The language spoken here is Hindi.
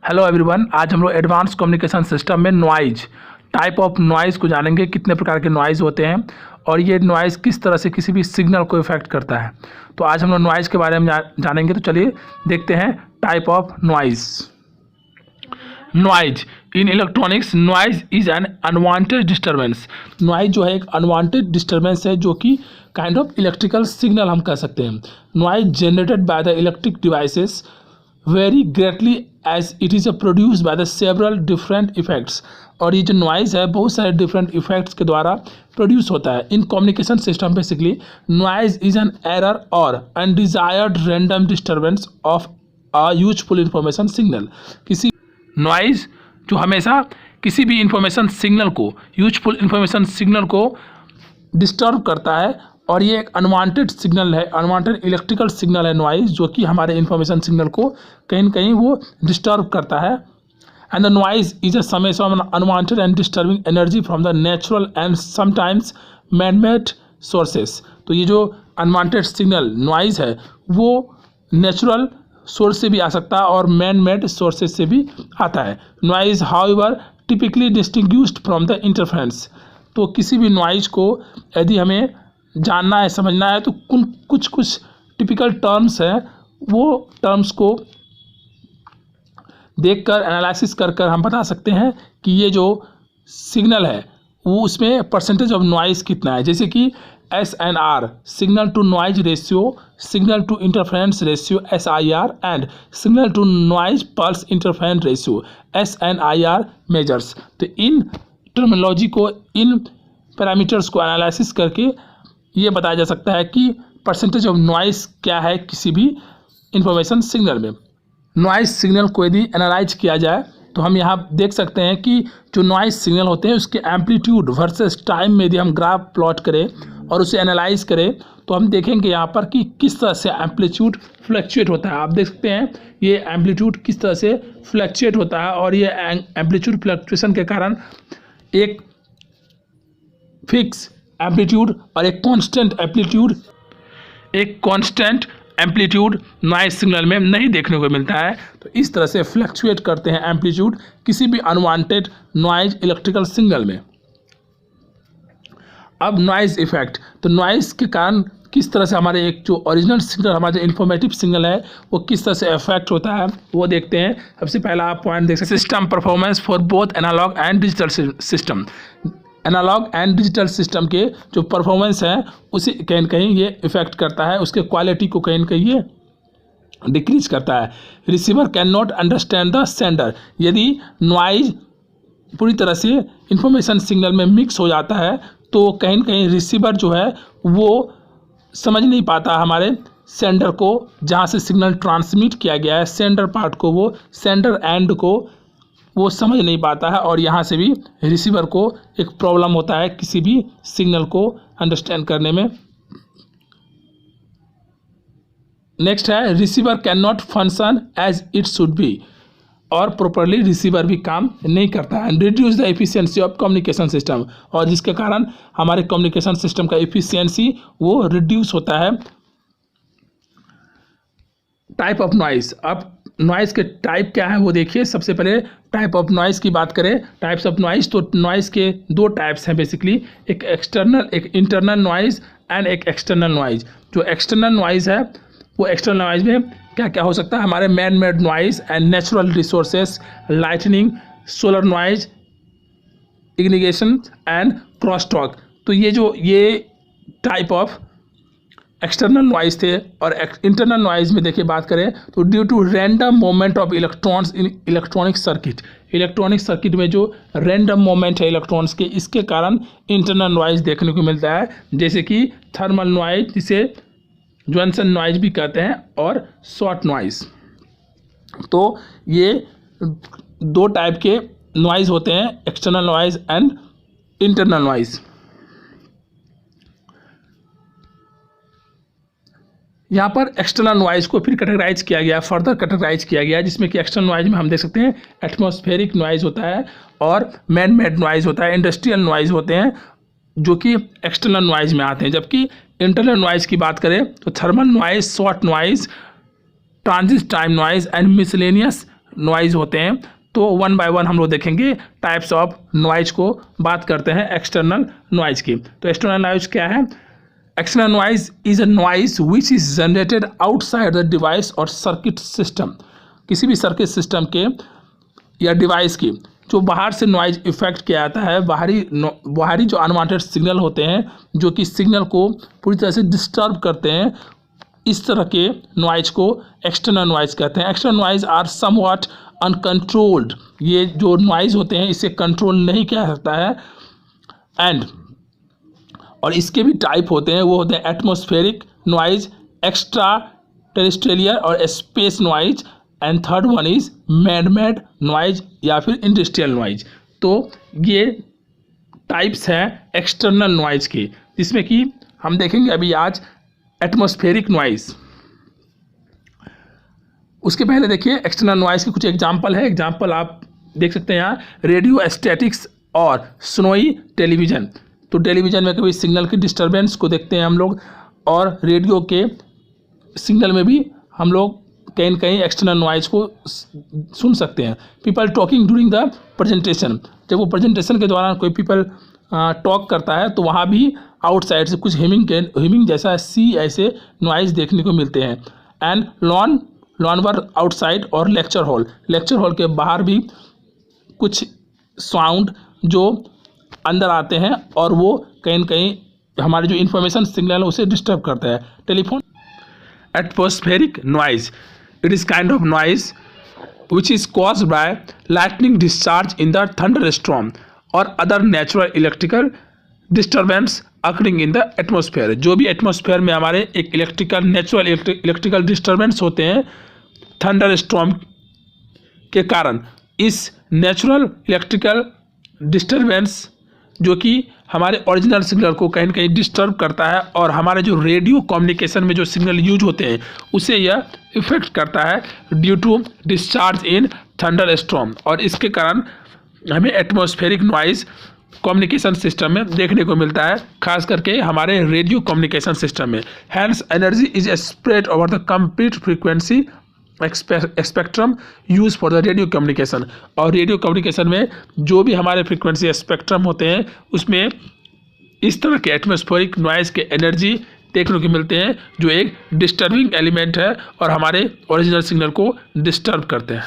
हेलो एवरीवन, आज हम लोग एडवांस कम्युनिकेशन सिस्टम में नॉइज, टाइप ऑफ नॉइज़ को जानेंगे। कितने प्रकार के नॉइज़ होते हैं और ये नॉइज़ किस तरह से किसी भी सिग्नल को इफेक्ट करता है। तो आज हम लोग नॉइज़ के बारे में जानेंगे। तो चलिए देखते हैं type of noise. Noise in electronics, noise is N unwanted disturbance. Noise जो है एक अनवांटेड डिस्टर्बेंस है, जो कि काइंड ऑफ इलेक्ट्रिकल सिग्नल हम कह सकते हैं। Noise generated by the electric devices very greatly as it is produce by the several different effects. और ये जो नॉइज़ है बहुत सारे डिफरेंट इफेक्ट्स के द्वारा प्रोड्यूस होता है। In communication system basically noise is an error or undesired random disturbance of a useful information signal. किसी नॉइज़ जो हमेशा किसी भी इंफॉर्मेशन सिग्नल को, यूजफुल इंफॉर्मेशन सिग्नल को डिस्टर्ब करता है, और ये एक अनवांटेड सिग्नल है, अनवांटेड इलेक्ट्रिकल सिग्नल है नॉइज़, जो कि हमारे इंफॉर्मेशन सिग्नल को कहीं न कहीं वो डिस्टर्ब करता है। And the noise is a summation of unwanted and disturbing energy from the natural and sometimes man-made sources. तो ये जो अनवांटेड सिग्नल नॉइज़ है वो नेचुरल सोर्स से भी आ सकता है और मैन मेड सोर्सेज से भी आता है। Noise however typically distinguished from the interference. तो किसी भी नॉइज़ को यदि हमें जानना है, समझना है, तो कुछ टिपिकल टर्म्स हैं, वो टर्म्स को देखकर एनालिसिस कर हम बता सकते हैं कि ये जो सिग्नल है वो उसमें परसेंटेज ऑफ नॉइज़ कितना है। जैसे कि SNR signal to noise ratio, signal to interference ratio SIR and signal to noise plus interference ratio SNIR measures. तो इन टर्मिनोलॉजी को, इन पैरामीटर्स को एनालिसिस करके ये बताया जा सकता है कि परसेंटेज ऑफ नॉइज़ क्या है किसी भी इंफॉर्मेशन सिग्नल में। नॉइज़ सिग्नल को यदि एनालाइज किया जाए तो हम यहाँ देख सकते हैं कि जो नॉइज़ सिग्नल होते हैं उसके एम्पलीट्यूड वर्सेस टाइम में यदि हम ग्राफ प्लॉट करें और उसे एनालाइज करें तो हम देखेंगे यहाँ पर कि किस तरह से एम्पलीट्यूड फ्लक्चुएट होता है। आप देख सकते हैं ये एम्पलीट्यूड किस तरह से फ्लक्चुएट होता है, और ये एम्पलीट्यूड फ्लक्चुएशन के कारण एक फिक्स एम्पलीट्यूड और एक कांस्टेंट एम्पलीट्यूड नॉइज़ सिग्नल में नहीं देखने को मिलता है। तो इस तरह से फ्लक्चुएट करते हैं एम्पलीट्यूड किसी भी अनवांटेड नॉइज़ इलेक्ट्रिकल सिग्नल में। अब नॉइज़ इफेक्ट, तो नॉइज़ के कारण किस तरह से हमारे एक जो ओरिजिनल सिग्नल, हमारा जो इन्फॉर्मेटिव सिग्नल है वो किस तरह से इफेक्ट होता है वो देखते हैं। सबसे पहला आप पॉइंट देख सकते हैं, system performance for both analog and digital system. Analog and digital system के जो परफॉर्मेंस है उसे कहीं न कहीं ये इफेक्ट करता है, उसके क्वालिटी को कहीं न कहीं ये डिक्रीज करता है। Receiver can not understand the sender. यदि नॉइज़ पूरी तरह से इंफॉर्मेशन सिग्नल में मिक्स हो जाता है तो कहीं न कहीं रिसीवर जो है वो समझ नहीं पाता हमारे सेंडर को, जहाँ से सिग्नल ट्रांसमिट किया गया है, सेंडर पार्ट को, वो सेंडर एंड को वो समझ नहीं पाता है, और यहाँ से भी रिसीवर को एक प्रॉब्लम होता है किसी भी सिग्नल को अंडरस्टैंड करने में। नेक्स्ट है receiver can not function as it should be, और प्रॉपरली रिसीवर भी काम नहीं करता है। And reduce the efficiency of communication system, और जिसके कारण हमारे कम्युनिकेशन सिस्टम का एफिशिएंसी वो रिड्यूस होता है। टाइप ऑफ नॉइज़, अब नॉइज़ के टाइप क्या है वो देखिए। सबसे पहले टाइप ऑफ नॉइज़ की बात करें, टाइप्स ऑफ नॉइज़, तो नॉइज़ के दो टाइप्स हैं बेसिकली, एक एक्सटर्नल, एक इंटरनल नॉइज़ एंड एक एक्सटर्नल नॉइज़। जो एक्सटर्नल नॉइज़ है वो एक्सटर्नल नॉइज़ में क्या क्या हो सकता है, हमारे man made noise and natural resources, lightning, solar noise, ignition and cross talk. तो ये टाइप ऑफ एक्सटर्नल नॉइज़ थे। और इंटरनल नॉइज़ में देखिए बात करें तो due to random movement of electrons in electronic circuit, electronic circuit में जो रैंडम मूवमेंट है इलेक्ट्रॉन्स के, इसके कारण इंटरनल नॉइज़ देखने को मिलता है। जैसे कि थर्मल नॉइज़, जिसे जॉनसन नॉइज़ भी कहते हैं, और शॉर्ट नॉइज़। तो ये दो टाइप के नॉइज़ होते हैं, external noise and internal noise. यहाँ पर एक्सटर्नल नॉइज़ को फिर कैटेगराइज किया गया, फर्दर कैटेगराइज किया गया, जिसमें कि एक्सटर्नल नॉइज़ में हम देख सकते हैं एटमॉस्फेरिक नॉइज़ होता है और मैन मेड नॉइज़ होता है, इंडस्ट्रियल नॉइज़ होते हैं, जो कि एक्सटर्नल नॉइज़ में आते हैं। जबकि इंटरनल नॉइज़ की बात करें तो thermal noise, short noise, transit time noise and miscellaneous noise होते हैं। तो वन बाय वन हम लोग देखेंगे टाइप्स ऑफ नॉइज को, बात करते हैं एक्सटर्नल नॉइज की। तो एक्सटर्नल नॉइज क्या है? External noise is a noise which is generated outside the device और सर्किट सिस्टम। किसी भी सर्किट सिस्टम के या डिवाइस की जो बाहर से नॉइज इफेक्ट किया जाता है, बाहरी जो अनवांटेड सिग्नल होते हैं जो कि सिग्नल को पूरी तरह से डिस्टर्ब करते हैं, इस तरह के नॉइज को एक्सटर्नल नॉइज कहते हैं। External noise are somewhat uncontrolled. ये जो नॉइज होते हैं इसे कंट्रोल नहीं किया सकता है। एंड और इसके भी टाइप होते हैं, वो होते हैं एटमॉस्फेरिक नॉइज, एक्स्ट्रा टेरेस्ट्रियल और space noise, and third one is man-made noise या फिर इंडस्ट्रियल नॉइज। तो ये टाइप्स हैं एक्सटर्नल नॉइज की, जिसमें कि हम देखेंगे अभी आज एटमॉस्फेरिक नॉइज। उसके पहले देखिए एक्सटर्नल नॉइज के कुछ एग्जांपल है। एग्जांपल आप देख सकते हैं यहाँ, रेडियो स्टैटिक्स और स्नोई टेलीविज़न। तो टेलीविज़न में कभी सिग्नल की डिस्टर्बेंस को देखते हैं हम लोग, और रेडियो के सिग्नल में भी हम लोग कहीं न कहीं एक्सटर्नल नॉइज को सुन सकते हैं। People talking during the presentation, जब वो प्रेजेंटेशन के दौरान कोई पीपल टॉक करता है तो वहाँ भी आउटसाइड से कुछ हिमिंग जैसा ऐसे नॉइज़ देखने को मिलते हैं। एंड लॉन्वर आउटसाइड और लेक्चर हॉल के बाहर भी कुछ साउंड जो अंदर आते हैं और वो कहीं न कहीं हमारी जो इन्फॉर्मेशन सिग्नल है उसे डिस्टर्ब करता है। Telephone atmospheric noise, it is kind of noise which is caused by lightning discharge in the thunderstorm or other natural electrical disturbance occurring in the atmosphere। जो भी एटमॉस्फेयर में हमारे एक नेचुरल इलेक्ट्रिकल डिस्टर्बेंस होते हैं थंडरस्टॉर्म के कारण, इस नेचुरल इलेक्ट्रिकल डिस्टर्बेंस जो कि हमारे ओरिजिनल सिग्नल को कहीं न कहीं डिस्टर्ब करता है और हमारे जो रेडियो कम्युनिकेशन में जो सिग्नल यूज होते हैं उसे यह इफेक्ट करता है due to discharge in thunderstorm. और इसके कारण हमें एटमॉस्फेरिक नॉइज कम्युनिकेशन सिस्टम में देखने को मिलता है, खास करके हमारे रेडियो कम्युनिकेशन सिस्टम में। Hence energy is spread over the complete frequency spectrum use for the radio communication. और रेडियो कम्युनिकेशन में जो भी हमारे फ्रीक्वेंसी स्पेक्ट्रम होते हैं उसमें इस तरह के एटमॉस्फेरिक नॉइज के एनर्जी देखने को मिलते हैं जो एक डिस्टर्बिंग एलिमेंट है और हमारे ओरिजिनल सिग्नल को डिस्टर्ब करते हैं।